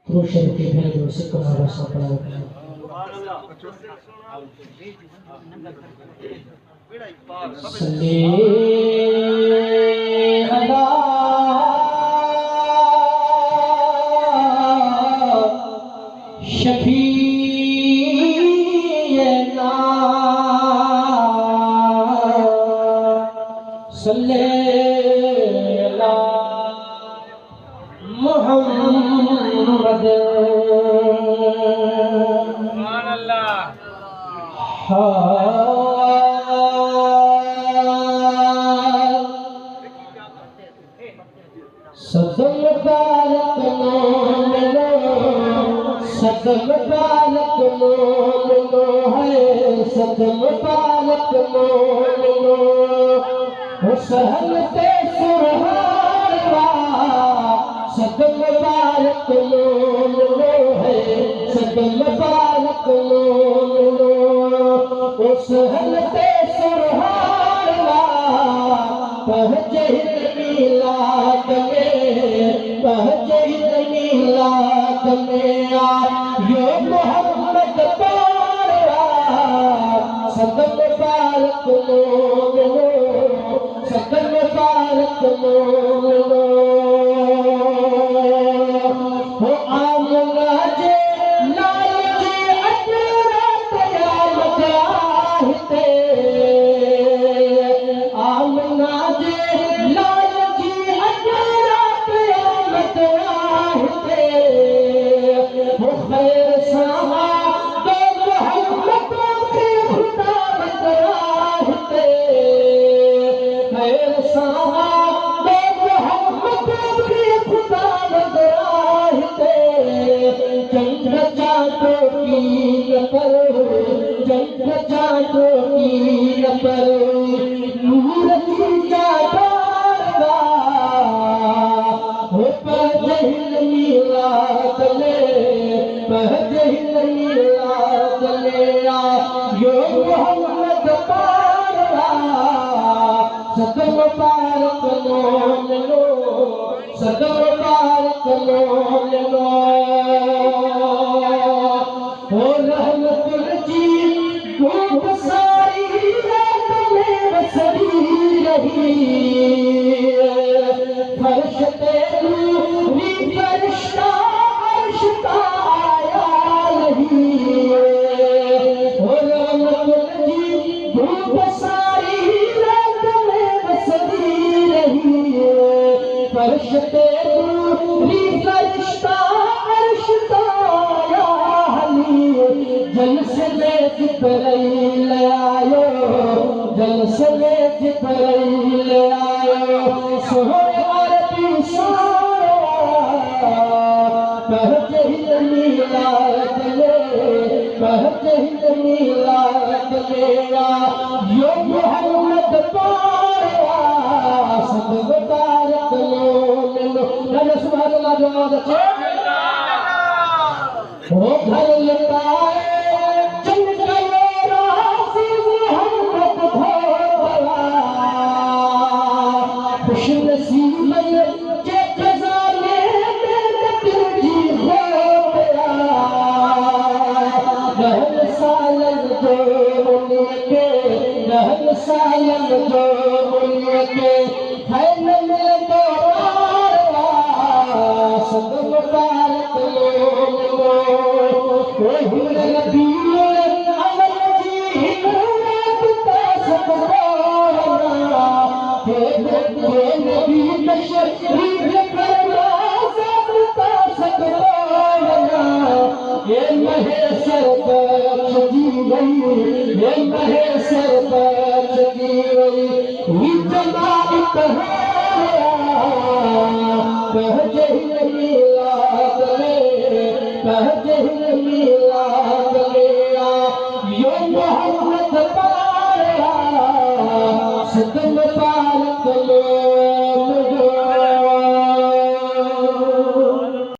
रोशन के भेद से कमारा सपना सल्ले अला शफीना सल्ले अला मोहम्मद सुभान अल्लाह सदम बालक मोमिनो सदम बालक मोमिनो है सदम बालक मोमिनो वो सहल ते सुरहारा सदम बालक मोमिनो है सदम बालक मोमिनो वो सहल ते सुरहारा पहुँचे मीलाद में यो मोहम्मद पारा सदम बालक मोमिनो सदम बालक मोमिनो हो आमना जे लाल जे अजरा कयामत आहते आमना जे लाल जी अजरा कयामत आहते हो खैर साहा दो मोहम्मद के खुदा बदराहते खैर साहा दो मोहम्मद के खुदा बदराहते चंद्र चाँदो कीन पर चंद्र चाँदो कीन पर नूर की जादारगा हो पहल मीलाद में पहल मीलाद में यो मोहम्मद पारा सदम बालक मोमिनो सदम बालक मोमिनो हो रहमतुल जी धूप सारी रात में बसरी रही फर्श पे नूरी फरिश्ता अर्श का आया नहीं हो रहमतुल जी धूप सारी रात में बसरी रही फर्श पे नूरी फरिश्ता अर्श का आया जलसे में जिब्राइल आयो जलसे में जिब्राइल आयो सोहे अरबी सारा पहुँचे मीलाद में यो मोहम्मद पारा सदम बालक मोमिनो सुभान अल्लाह जवाब हो घर लटाए चमके राज़ी मोहम्मद भोला खुश नसीब के खजाने में दिल जी हो गया रहन सालन जो उनके रहन सालन जो उनके है न मिलता सदम बालक मोमिनो नबी अमल जी हिकमत ता सकवाना हे नबी तशरीफ फरमा ता सकवाना ये महेसर बख्श दी गई ये महेसर बख्श दी गई जमात है कह